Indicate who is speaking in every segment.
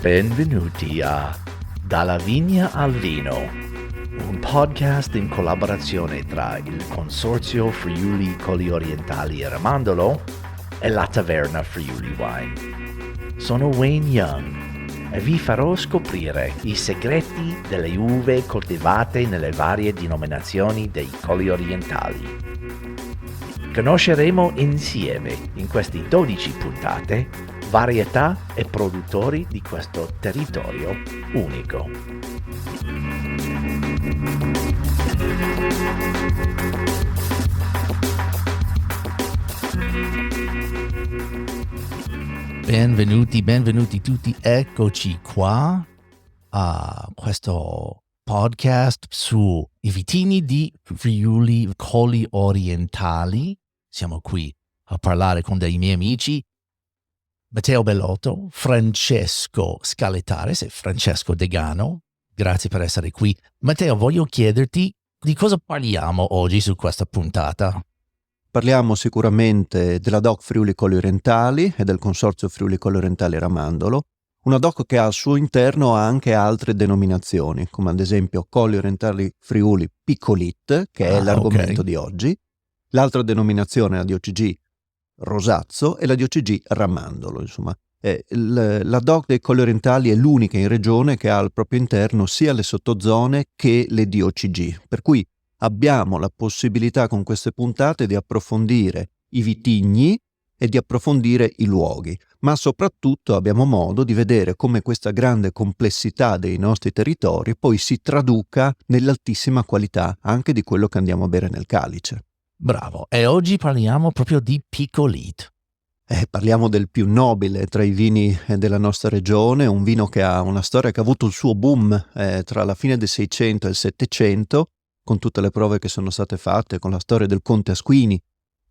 Speaker 1: Benvenuti a Dalla Vigna al Vino, un podcast in collaborazione tra il Consorzio Friuli Colli Orientali e Ramandolo e la Taverna Friuli Wine. Sono Wayne Young e vi farò scoprire i segreti delle uve coltivate nelle varie denominazioni dei Colli Orientali. Conosceremo insieme in queste 12 puntate varietà e produttori di questo territorio unico. Benvenuti tutti, eccoci qua a questo podcast sui vitigni di Friuli Colli Orientali. Siamo qui a parlare con dei miei amici Matteo Bellotto, Francesco Scaletares e Francesco Degano. Grazie per essere qui. Matteo, voglio chiederti di cosa parliamo oggi su questa puntata.
Speaker 2: Parliamo sicuramente della DOC Friuli Colli Orientali e del Consorzio Friuli Colli Orientali Ramandolo, una DOC che ha al suo interno anche altre denominazioni, come ad esempio Colli Orientali Friuli Piccolit, che è l'argomento di oggi, l'altra denominazione è la DOCG Rosazzo e la DOCG Ramandolo. Insomma, la DOC dei Colli Orientali è l'unica in regione che ha al proprio interno sia le sottozone che le DOCG, per cui abbiamo la possibilità con queste puntate di approfondire i vitigni e di approfondire i luoghi, ma soprattutto abbiamo modo di vedere come questa grande complessità dei nostri territori poi si traduca nell'altissima qualità anche di quello che andiamo a bere nel calice.
Speaker 1: Bravo, e oggi parliamo proprio di Piccolit.
Speaker 2: Parliamo del più nobile tra i vini della nostra regione, un vino che ha una storia che ha avuto il suo boom tra la fine del 600 e il 700, con tutte le prove che sono state fatte, con la storia del Conte Asquini,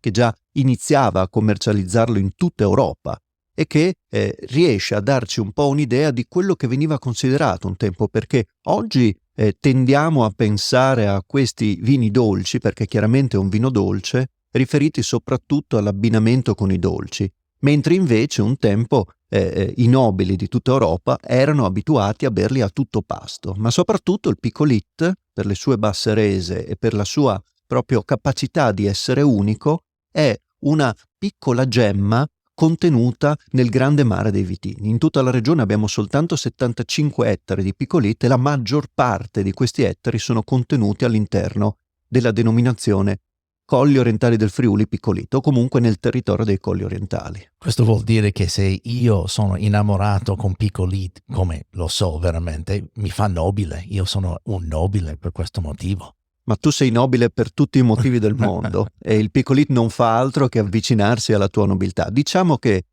Speaker 2: che già iniziava a commercializzarlo in tutta Europa e che riesce a darci un po' un'idea di quello che veniva considerato un tempo, perché oggi tendiamo a pensare a questi vini dolci, perché chiaramente è un vino dolce, riferiti soprattutto all'abbinamento con i dolci, mentre invece un tempo i nobili di tutta Europa erano abituati a berli a tutto pasto, ma soprattutto il Piccolit, per le sue basse rese e per la sua proprio capacità di essere unico, è una piccola gemma contenuta nel grande mare dei vitigni. In tutta la regione abbiamo soltanto 75 ettari di Piccolit e la maggior parte di questi ettari sono contenuti all'interno della denominazione Colli Orientali del Friuli Piccolit, o comunque nel territorio dei Colli Orientali.
Speaker 1: Questo vuol dire che se io sono innamorato con Piccolit, come lo so veramente, mi fa nobile. Io sono un nobile per questo motivo.
Speaker 2: Ma tu sei nobile per tutti i motivi del mondo e il Piccolit non fa altro che avvicinarsi alla tua nobiltà. Diciamo che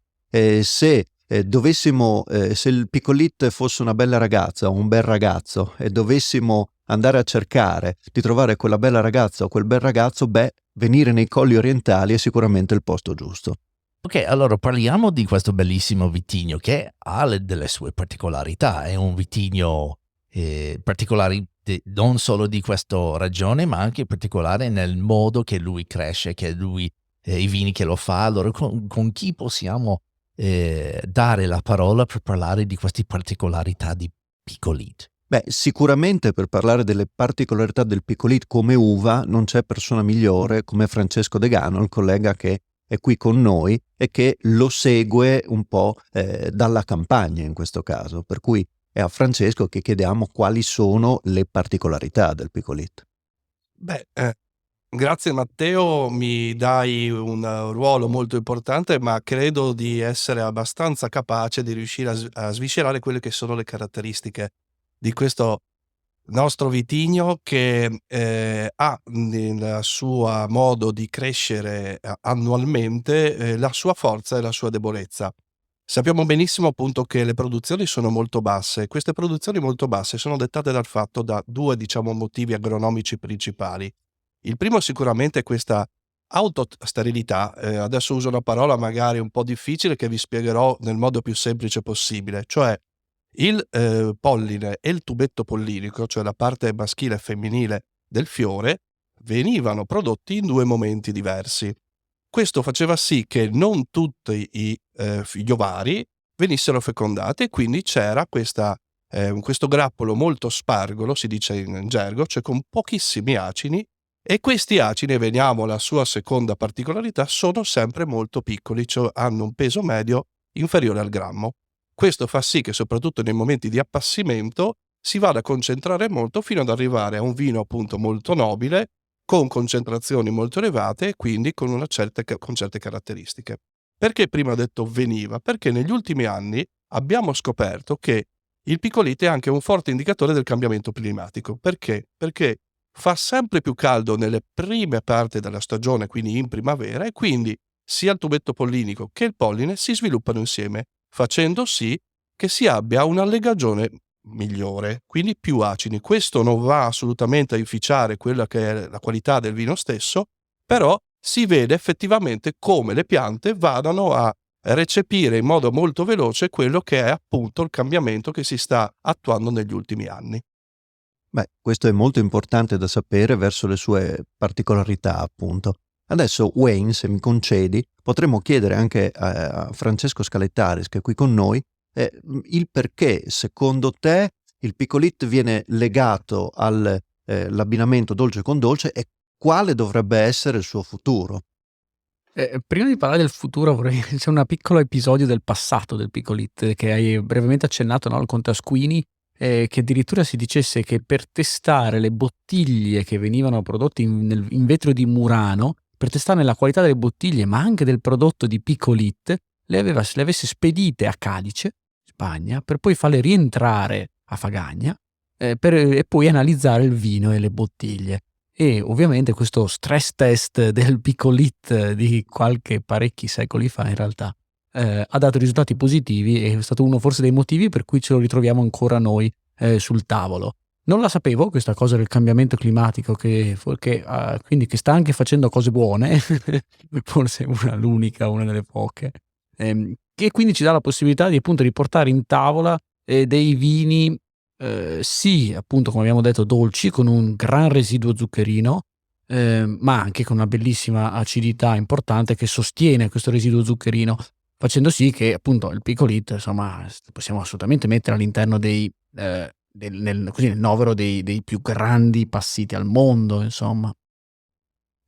Speaker 2: se il Piccolit fosse una bella ragazza o un bel ragazzo e dovessimo andare a cercare di trovare quella bella ragazza o quel bel ragazzo, venire nei Colli Orientali è sicuramente il posto giusto.
Speaker 1: Ok, allora parliamo di questo bellissimo vitigno che ha delle sue particolarità. È un vitigno particolare non solo di questa regione, ma anche particolare nel modo che lui cresce, che lui i vini che lo fa. Allora con chi possiamo dare la parola per parlare di queste particolarità di Piccolit?
Speaker 2: Sicuramente per parlare delle particolarità del Piccolit come uva non c'è persona migliore come Francesco Degano, il collega che è qui con noi e che lo segue un po' dalla campagna in questo caso, per cui è a Francesco che chiediamo quali sono le particolarità del Piccolit.
Speaker 3: Grazie Matteo, mi dai un ruolo molto importante, ma credo di essere abbastanza capace di riuscire a sviscerare quelle che sono le caratteristiche di questo nostro vitigno che ha nel suo modo di crescere annualmente la sua forza e la sua debolezza. Sappiamo benissimo appunto che le produzioni sono molto basse. Queste produzioni molto basse sono dettate dal fatto da due, motivi agronomici principali. Il primo sicuramente è questa autosterilità. Adesso uso una parola magari un po' difficile che vi spiegherò nel modo più semplice possibile, cioè Il polline e il tubetto pollinico, cioè la parte maschile e femminile del fiore, venivano prodotti in 2 momenti diversi. Questo faceva sì che non tutti gli ovari venissero fecondati e quindi c'era questo grappolo molto spargolo, si dice in gergo, cioè con pochissimi acini, e questi acini, veniamo alla sua seconda particolarità, sono sempre molto piccoli, cioè hanno un peso medio inferiore al grammo. Questo fa sì che soprattutto nei momenti di appassimento si vada a concentrare molto fino ad arrivare a un vino appunto molto nobile, con concentrazioni molto elevate e quindi con certe caratteristiche. Perché prima ho detto veniva? Perché negli ultimi anni abbiamo scoperto che il piccolite è anche un forte indicatore del cambiamento climatico. Perché? Perché fa sempre più caldo nelle prime parti della stagione, quindi in primavera, e quindi sia il tubetto pollinico che il polline si sviluppano insieme, facendo sì che si abbia una legagione migliore, quindi più acidi. Questo non va assolutamente a inficiare quella che è la qualità del vino stesso, però si vede effettivamente come le piante vadano a recepire in modo molto veloce quello che è appunto il cambiamento che si sta attuando negli ultimi anni.
Speaker 2: Beh, questo è molto importante da sapere verso le sue particolarità, appunto. Adesso, Wayne, se mi concedi, potremmo chiedere anche a Francesco Scaletaris, che è qui con noi, il perché, secondo te, il picolit viene legato all'abbinamento dolce con dolce e quale dovrebbe essere il suo futuro.
Speaker 4: Prima di parlare del futuro vorrei c'è un piccolo episodio del passato del Picolit che hai brevemente accennato, no, il conte Asquini, che addirittura si dicesse che per testare le bottiglie che venivano prodotte in vetro di Murano, per testarne la qualità delle bottiglie, ma anche del prodotto di Picolit, le avesse spedite a Cadice, Spagna, per poi farle rientrare a Fagagna, e poi analizzare il vino e le bottiglie. E ovviamente questo stress test del Picolit di parecchi secoli fa in realtà, ha dato risultati positivi e è stato uno forse dei motivi per cui ce lo ritroviamo ancora noi, sul tavolo. Non la sapevo questa cosa del cambiamento climatico quindi che sta anche facendo cose buone, forse una delle poche, che quindi ci dà la possibilità di appunto di portare in tavola, dei vini, sì, appunto, come abbiamo detto, dolci, con un gran residuo zuccherino, ma anche con una bellissima acidità importante che sostiene questo residuo zuccherino, facendo sì che appunto il Picolit, insomma, possiamo assolutamente mettere all'interno nel novero dei più grandi passiti al mondo, insomma.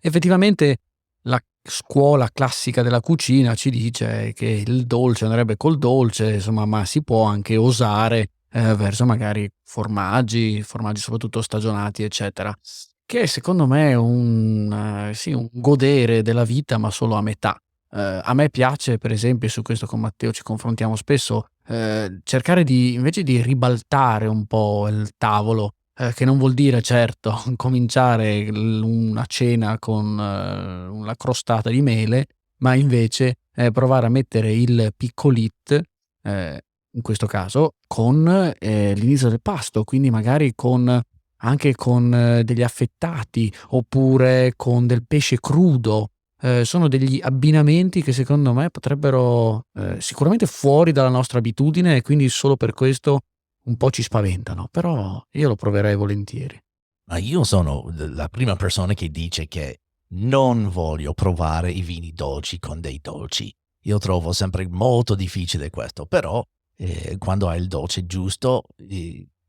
Speaker 4: Effettivamente la scuola classica della cucina ci dice che il dolce andrebbe col dolce, insomma, ma si può anche osare, verso magari formaggi soprattutto stagionati, eccetera, che secondo me è sì, un godere della vita, ma solo a metà. A me piace, per esempio, su questo con Matteo ci confrontiamo spesso, cercare invece di ribaltare un po' il tavolo, che non vuol dire certo cominciare una cena con una crostata di mele, ma invece, provare a mettere il Picolit, in questo caso, con, l'inizio del pasto, quindi magari anche con degli affettati, oppure con del pesce crudo. Sono degli abbinamenti che secondo me potrebbero, sicuramente fuori dalla nostra abitudine, e quindi solo per questo un po' ci spaventano, però io lo proverei volentieri.
Speaker 1: Ma io sono la prima persona che dice che non voglio provare i vini dolci con dei dolci. Io trovo sempre molto difficile questo, però quando hai il dolce giusto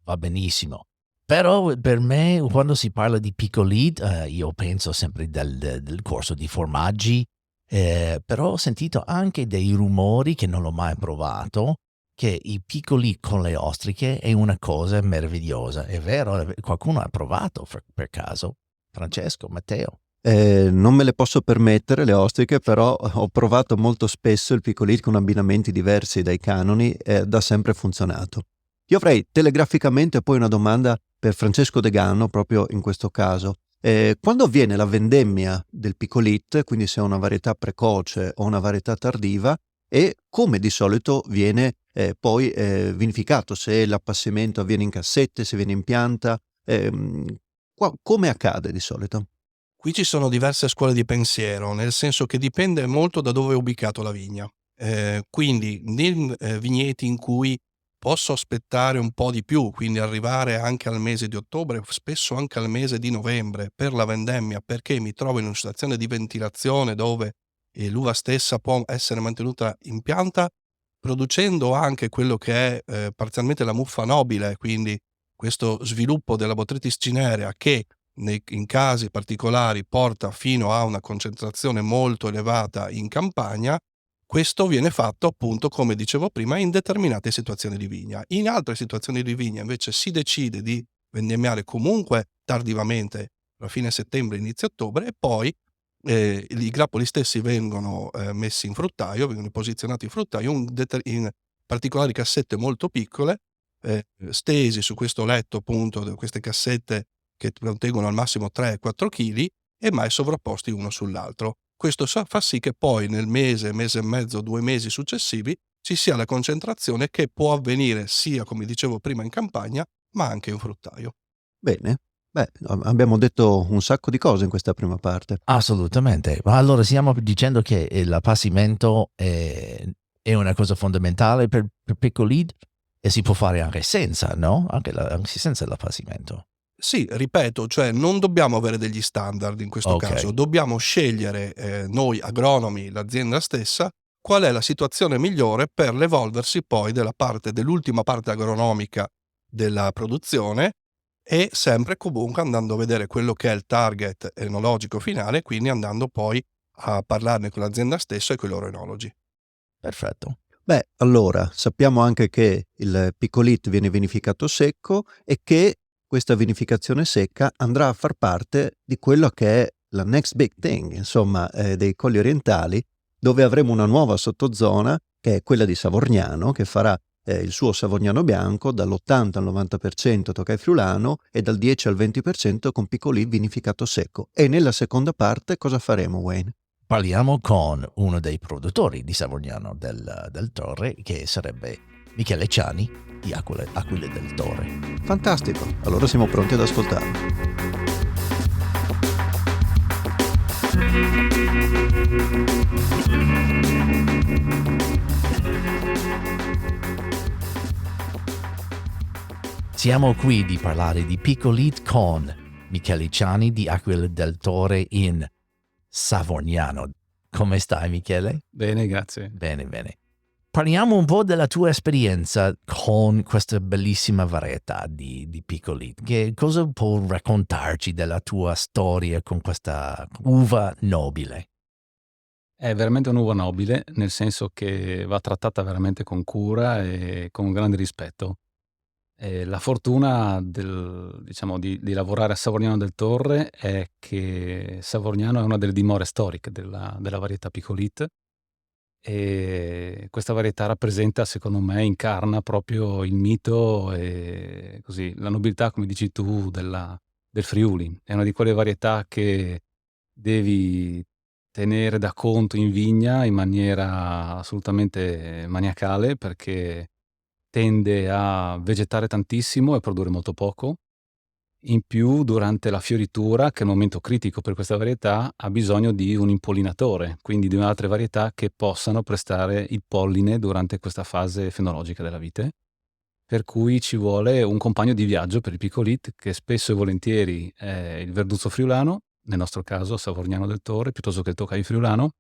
Speaker 1: va benissimo. Però per me, quando si parla di Picolit, io penso sempre del corso di formaggi, però ho sentito anche dei rumori che non l'ho mai provato, che i piccoli con le ostriche è una cosa meravigliosa. È vero? Qualcuno ha provato per caso? Francesco, Matteo?
Speaker 2: Non me le posso permettere le ostriche, però ho provato molto spesso il picolit con abbinamenti diversi dai canoni ed ha sempre funzionato. Io avrei telegraficamente poi una domanda per Francesco Degano, proprio in questo caso. Quando avviene la vendemmia del picolit, quindi se è una varietà precoce o una varietà tardiva, e come di solito viene poi vinificato, se l'appassimento avviene in cassette, se viene in pianta, come accade di solito?
Speaker 3: Qui ci sono diverse scuole di pensiero, nel senso che dipende molto da dove è ubicato la vigna. Quindi nei vigneti in cui posso aspettare un po' di più, quindi arrivare anche al mese di ottobre, spesso anche al mese di novembre per la vendemmia, perché mi trovo in una situazione di ventilazione dove l'uva stessa può essere mantenuta in pianta, producendo anche quello che è parzialmente la muffa nobile, quindi questo sviluppo della Botrytis cinerea che in casi particolari porta fino a una concentrazione molto elevata in campagna. Questo viene fatto appunto, come dicevo prima, in determinate situazioni di vigna. In altre situazioni di vigna invece si decide di vendemmiare comunque tardivamente, a fine settembre, inizio ottobre, e poi i grappoli stessi vengono messi in fruttaio, vengono posizionati in fruttaio in particolari cassette molto piccole, stesi su questo letto appunto, queste cassette che contengono al massimo 3-4 kg e mai sovrapposti uno sull'altro. Questo fa sì che poi nel mese e mezzo, 2 mesi successivi ci sia la concentrazione che può avvenire sia, come dicevo prima, in campagna, ma anche in fruttaio.
Speaker 2: Bene. Beh, abbiamo detto un sacco di cose in questa prima parte.
Speaker 1: Assolutamente. Ma allora stiamo dicendo che l'appassimento è una cosa fondamentale per Picolid e si può fare anche senza, no? Anche senza l'appassimento.
Speaker 3: Sì, ripeto, cioè non dobbiamo avere degli standard in questo caso, dobbiamo scegliere noi agronomi, l'azienda stessa, qual è la situazione migliore per l'evolversi poi dell'ultima parte agronomica della produzione e sempre comunque andando a vedere quello che è il target enologico finale, quindi andando poi a parlarne con l'azienda stessa e con i loro enologi.
Speaker 1: Perfetto.
Speaker 2: Beh, allora sappiamo anche che il Picolit viene vinificato secco e che questa vinificazione secca andrà a far parte di quello che è la next big thing, insomma, dei Colli Orientali, dove avremo una nuova sottozona che è quella di Savorgnano, che farà il suo Savorgnano bianco dall'80 al 90% Tokai Friulano e dal 10 al 20% con Picolit vinificato secco. E nella seconda parte cosa faremo, Wayne?
Speaker 1: Parliamo con uno dei produttori di Savorgnano del Torre, che sarebbe Michele Ciani di Aquile del Torre.
Speaker 2: Fantastico, allora siamo pronti ad ascoltarlo.
Speaker 1: Siamo qui di parlare di Picolit con Michele Ciani di Aquile del Torre in Savorgnano. Come stai, Michele?
Speaker 4: Bene, grazie.
Speaker 1: Bene. Parliamo un po' della tua esperienza con questa bellissima varietà di Picolit. Cosa puoi raccontarci della tua storia con questa uva nobile?
Speaker 4: È veramente un'uva nobile, nel senso che va trattata veramente con cura e con grande rispetto. La fortuna di lavorare a Savorgnano del Torre è che Savorgnano è una delle dimore storiche della varietà Picolit e questa varietà rappresenta, secondo me, incarna proprio il mito e così la nobiltà, come dici tu, del Friuli. È una di quelle varietà che devi tenere da conto in vigna in maniera assolutamente maniacale, perché tende a vegetare tantissimo e produrre molto poco. In più, durante la fioritura, che è il momento critico per questa varietà, ha bisogno di un impollinatore, quindi di altre varietà che possano prestare il polline durante questa fase fenologica della vite. Per cui ci vuole un compagno di viaggio per il Picolit, che spesso e volentieri è il Verduzzo friulano, nel nostro caso Savorgnano del Torre, piuttosto che il Tokai friulano,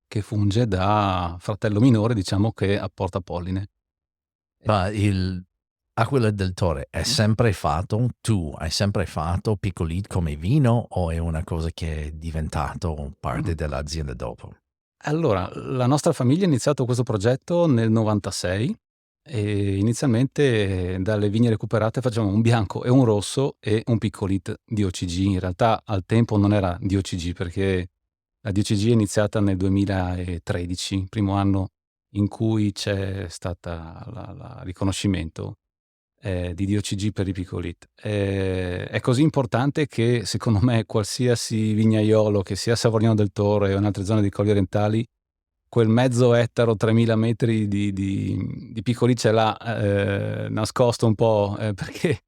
Speaker 4: che funge da fratello minore, diciamo, che apporta polline.
Speaker 1: Ma il Aquile del Torre è sempre fatto, tu hai sempre fatto Picolit come vino o è una cosa che è diventato parte dell'azienda dopo?
Speaker 4: Allora, la nostra famiglia ha iniziato questo progetto nel 96 e inizialmente dalle vigne recuperate facevamo un bianco e un rosso e un Picolit DOCG. In realtà al tempo non era DOCG perché la DOCG è iniziata nel 2013, primo anno in cui c'è stata il riconoscimento di DOCG per i Picolit. È così importante che secondo me qualsiasi vignaiolo, che sia a Savorgnano del Torre o in altre zone dei Colli Orientali, quel mezzo ettaro, 3000 metri di Picolit ce l'ha nascosto un po', perché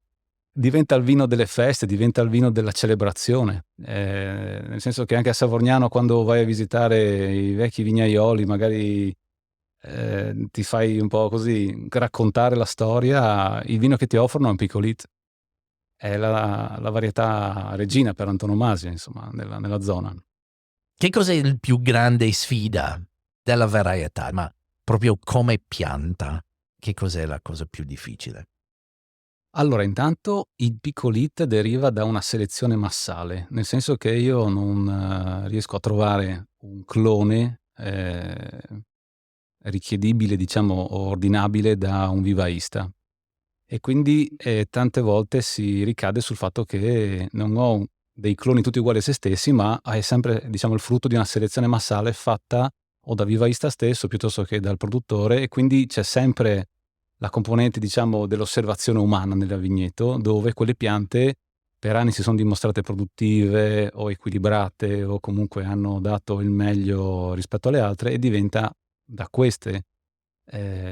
Speaker 4: diventa il vino delle feste, diventa il vino della celebrazione. Nel senso che anche a Savorgnano, quando vai a visitare i vecchi vignaioli, magari ti fai un po' così raccontare la storia, il vino che ti offrono è un Picolit, è la varietà regina per antonomasia, insomma, nella zona.
Speaker 1: Che cos'è il più grande sfida della varietà? Ma proprio come pianta, che cos'è la cosa più difficile?
Speaker 4: Allora, intanto il Picolit deriva da una selezione massale, nel senso che io non riesco a trovare un clone richiedibile, diciamo, o ordinabile da un vivaista. E quindi tante volte si ricade sul fatto che non ho dei cloni tutti uguali a se stessi, ma è sempre, diciamo, il frutto di una selezione massale fatta o da vivaista stesso piuttosto che dal produttore, e quindi c'è sempre la componente, diciamo, dell'osservazione umana nel vigneto, dove quelle piante per anni si sono dimostrate produttive o equilibrate o comunque hanno dato il meglio rispetto alle altre, e diventa da queste,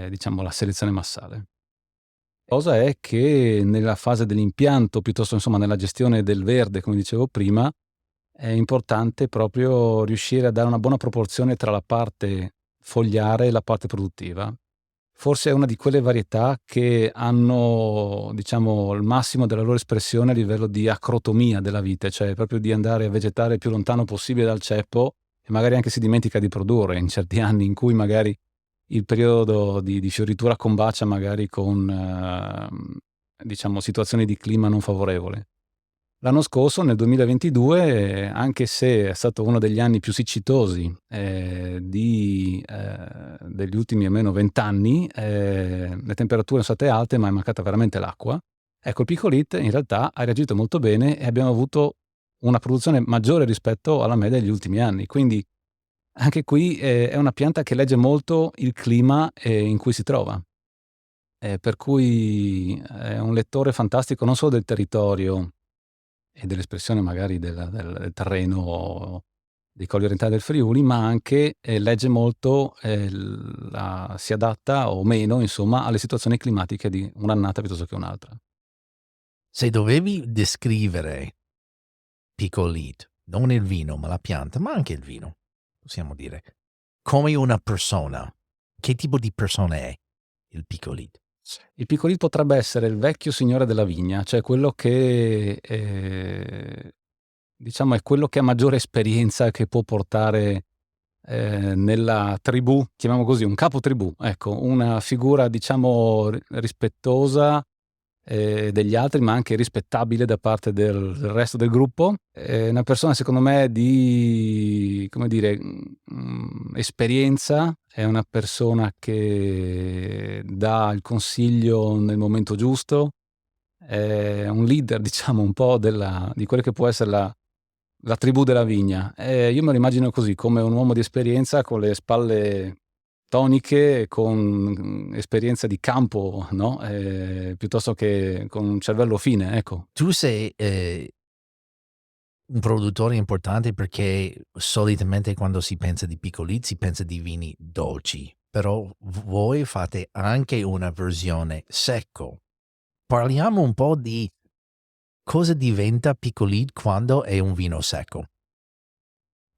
Speaker 4: diciamo, la selezione massale. Cosa è che nella fase dell'impianto, piuttosto insomma nella gestione del verde, come dicevo prima, è importante proprio riuscire a dare una buona proporzione tra la parte fogliare e la parte produttiva. Forse è una di quelle varietà che hanno, diciamo, il massimo della loro espressione a livello di acrotomia della vite, cioè proprio di andare a vegetare il più lontano possibile dal ceppo, e magari anche si dimentica di produrre in certi anni in cui magari il periodo di fioritura combacia magari con, diciamo, situazioni di clima non favorevole. L'anno scorso, nel 2022, anche se è stato uno degli anni più siccitosi degli ultimi almeno 20 anni, le temperature sono state alte, ma è mancata veramente l'acqua. Ecco, il Picolit in realtà ha reagito molto bene e abbiamo avuto una produzione maggiore rispetto alla media degli ultimi anni. Quindi anche qui è una pianta che legge molto il clima in cui si trova. Per cui è un lettore fantastico non solo del territorio e dell'espressione magari del terreno dei colli orientali del Friuli, ma anche legge molto, si adatta o meno, insomma, alle situazioni climatiche di un'annata piuttosto che un'altra.
Speaker 1: Se dovevi descrivere Picolit, non il vino, ma la pianta, ma anche il vino, possiamo dire, come una persona, che tipo di persona è il Picolit?
Speaker 4: Il Picolit potrebbe essere il vecchio signore della vigna, cioè quello che, diciamo, è quello che ha maggiore esperienza, che può portare nella tribù, chiamiamo così, un capo tribù, ecco, una figura, diciamo, rispettosa degli altri, ma anche rispettabile da parte del resto del gruppo. È una persona, secondo me, di, come dire, esperienza, è una persona che dà il consiglio nel momento giusto, è un leader, diciamo, un po' di quella che può essere la tribù della vigna. Io me lo immagino così, come un uomo di esperienza con le spalle toniche, con esperienza di campo, no, piuttosto che con un cervello fine, ecco.
Speaker 1: Tu sei un produttore importante perché solitamente quando si pensa di Picolit si pensa di vini dolci, però voi fate anche una versione secco. Parliamo un po' di cosa diventa Picolit quando è un vino secco.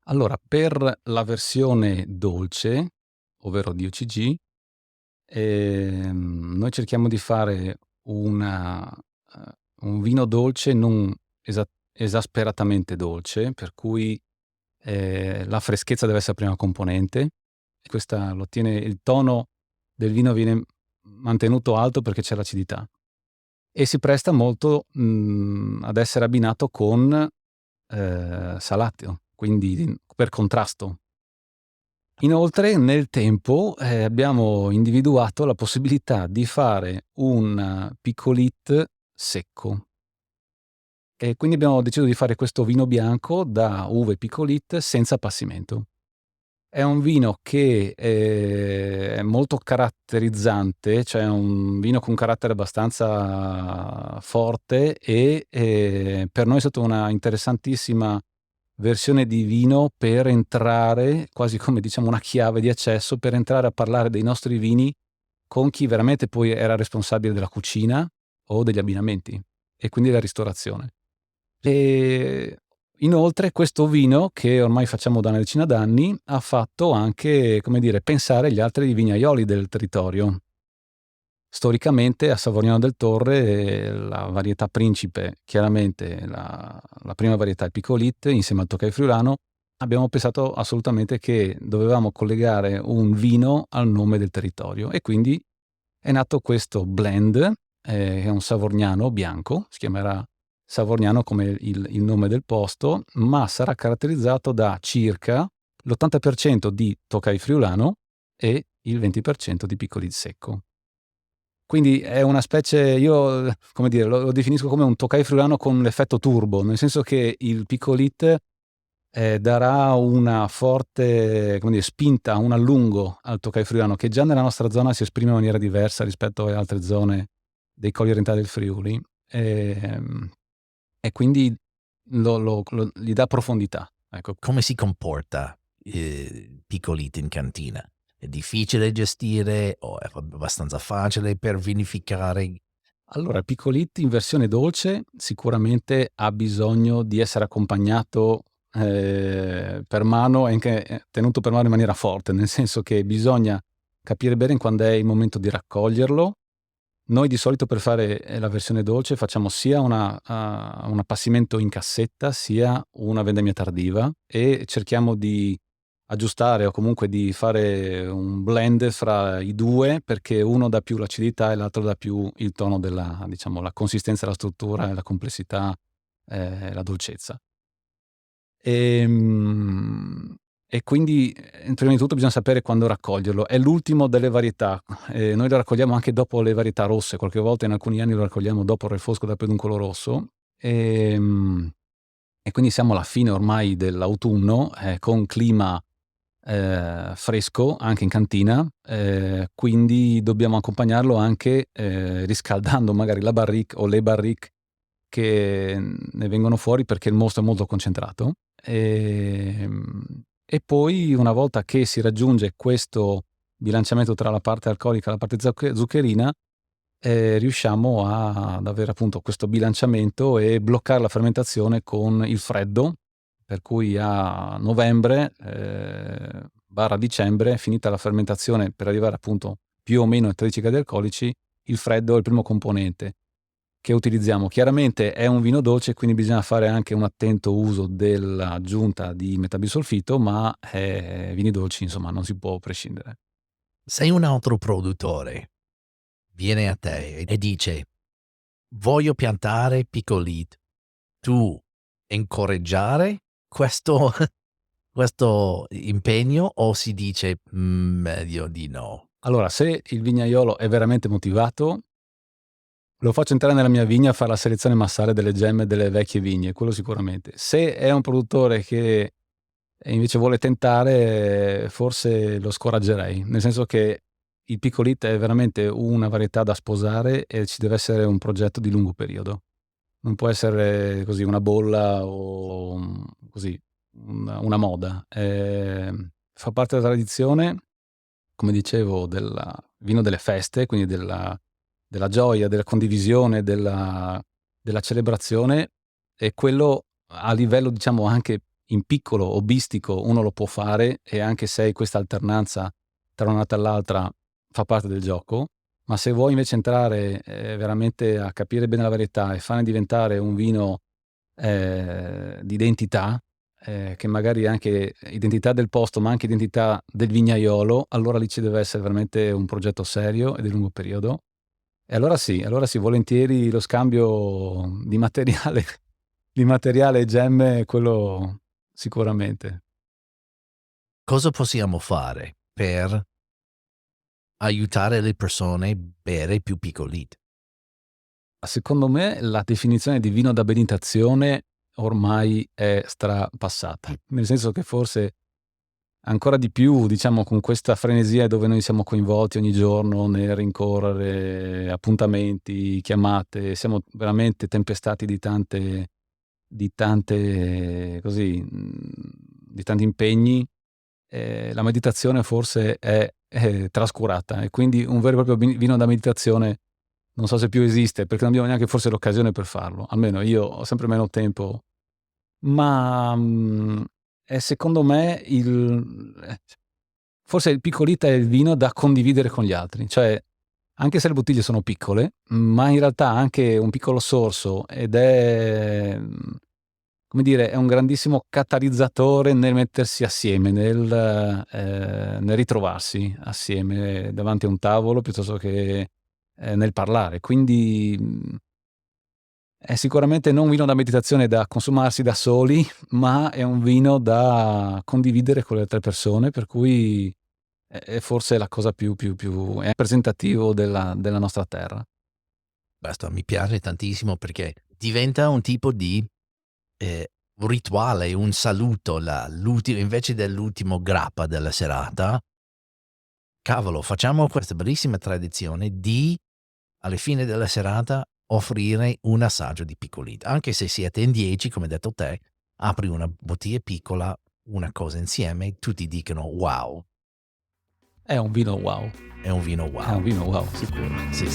Speaker 4: Allora, per la versione dolce, ovvero di OCG, noi cerchiamo di fare un vino dolce non esasperatamente dolce, per cui la freschezza deve essere la prima componente. Questa lo tiene, il tono del vino viene mantenuto alto perché c'è l'acidità e si presta molto ad essere abbinato con salato, quindi per contrasto. Inoltre nel tempo abbiamo individuato la possibilità di fare un Picolit secco, e quindi abbiamo deciso di fare questo vino bianco da uve Picolit senza appassimento. È un vino che è molto caratterizzante, cioè è un vino con un carattere abbastanza forte e per noi è stata una interessantissima versione di vino per entrare, quasi come, diciamo, una chiave di accesso per entrare a parlare dei nostri vini con chi veramente poi era responsabile della cucina o degli abbinamenti e quindi della ristorazione. Inoltre questo vino, che ormai facciamo da una decina d'anni, ha fatto anche, come dire, pensare gli altri vignaioli del territorio. Storicamente a Savognano del Torre la varietà principe, chiaramente la prima varietà è Picolit, insieme al Tokai Friulano. Abbiamo pensato assolutamente che dovevamo collegare un vino al nome del territorio e quindi è nato questo blend, che è un Savognano bianco, si chiamerà Savognano come il nome del posto, ma sarà caratterizzato da circa l'80% di Tokai Friulano e il 20% di Picolit secco. Quindi è una specie, io come dire, lo definisco come un Tokai Friulano con l'effetto turbo, nel senso che il Picolit darà una forte, come dire, spinta, un allungo al Tokai Friulano, che già nella nostra zona si esprime in maniera diversa rispetto alle altre zone dei colli orientali del Friuli, e quindi gli dà profondità. Ecco.
Speaker 1: Come si comporta Picolit in cantina? È difficile gestire o è abbastanza facile per vinificare?
Speaker 4: Allora, il Picolit in versione dolce sicuramente ha bisogno di essere accompagnato per mano e anche tenuto per mano in maniera forte, nel senso che bisogna capire bene quando è il momento di raccoglierlo. Noi di solito per fare la versione dolce facciamo sia un appassimento in cassetta, sia una vendemmia tardiva e cerchiamo di aggiustare o comunque di fare un blend fra i due, perché uno dà più l'acidità e l'altro dà più il tono della, diciamo, la consistenza, la struttura e la complessità, la dolcezza. E quindi prima di tutto bisogna sapere quando raccoglierlo. È l'ultimo delle varietà. Noi lo raccogliamo anche dopo le varietà rosse, qualche volta in alcuni anni lo raccogliamo dopo il refosco da peduncolo rosso. E quindi siamo alla fine ormai dell'autunno, con clima fresco anche in cantina, quindi dobbiamo accompagnarlo anche riscaldando magari la barrique o le barrique che ne vengono fuori, perché il mosto è molto concentrato. E poi una volta che si raggiunge questo bilanciamento tra la parte alcolica e la parte zuccherina, riusciamo ad avere appunto questo bilanciamento e bloccare la fermentazione con il freddo, per cui a novembre barra dicembre, finita la fermentazione per arrivare appunto più o meno ai 13 gradi alcolici, il freddo è il primo componente che utilizziamo. Chiaramente è un vino dolce, quindi bisogna fare anche un attento uso dell'aggiunta di metabisolfito, ma vini dolci insomma non si può prescindere.
Speaker 1: Se un altro produttore viene a te e dice voglio piantare Picolit, tu incoraggiare questo impegno o si dice meglio di no?
Speaker 4: Allora, se il vignaiolo è veramente motivato, lo faccio entrare nella mia vigna a fare la selezione massale delle gemme delle vecchie vigne, quello sicuramente. Se è un produttore che invece vuole tentare, forse lo scoraggerei, nel senso che il Picolit è veramente una varietà da sposare e ci deve essere un progetto di lungo periodo. Non può essere così una bolla o così una moda. Fa parte della tradizione, come dicevo, del vino delle feste, quindi della gioia, della condivisione, della celebrazione, e quello a livello diciamo anche in piccolo, hobbistico, uno lo può fare, e anche se questa alternanza tra un'annata e l'altra fa parte del gioco. Ma se vuoi invece entrare veramente a capire bene la varietà e farne diventare un vino di identità, che magari è anche identità del posto ma anche identità del vignaiolo, allora lì ci deve essere veramente un progetto serio e di lungo periodo. E allora sì, volentieri lo scambio di materiale e gemme, quello sicuramente.
Speaker 1: Cosa possiamo fare per aiutare le persone a bere più Picolit?
Speaker 4: Secondo me la definizione di vino da benitazione ormai è strapassata, nel senso che forse ancora di più, diciamo, con questa frenesia dove noi siamo coinvolti ogni giorno nel rincorrere appuntamenti, chiamate, siamo veramente tempestati di tante così, di tanti impegni, la meditazione forse è trascurata, e quindi un vero e proprio vino da meditazione non so se più esiste, perché non abbiamo neanche forse l'occasione per farlo. Almeno io ho sempre meno tempo ma è secondo me forse il Piccolita è il vino da condividere con gli altri, cioè anche se le bottiglie sono piccole, ma in realtà anche un piccolo sorso ed è, come dire, è un grandissimo catalizzatore nel mettersi assieme, nel ritrovarsi assieme davanti a un tavolo piuttosto che nel parlare. Quindi è sicuramente non un vino da meditazione da consumarsi da soli, ma è un vino da condividere con le altre persone, per cui è forse la cosa più è rappresentativo della nostra terra.
Speaker 1: Questo mi piace tantissimo perché diventa un tipo di rituale, un saluto invece dell'ultimo grappa della serata. Cavolo, facciamo questa bellissima tradizione di, alla fine della serata, offrire un assaggio di Piccolita. Anche se siete in 10, come hai detto te, apri una bottiglia piccola, una cosa insieme, tutti dicono wow.
Speaker 4: È un vino wow.
Speaker 1: È un vino wow.
Speaker 4: È un vino wow, sicuro.
Speaker 1: Sì,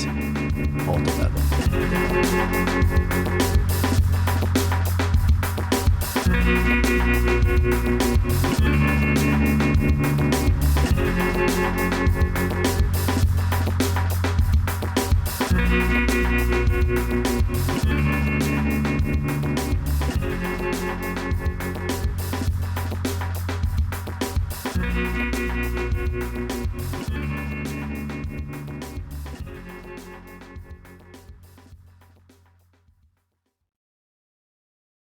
Speaker 1: molto bello.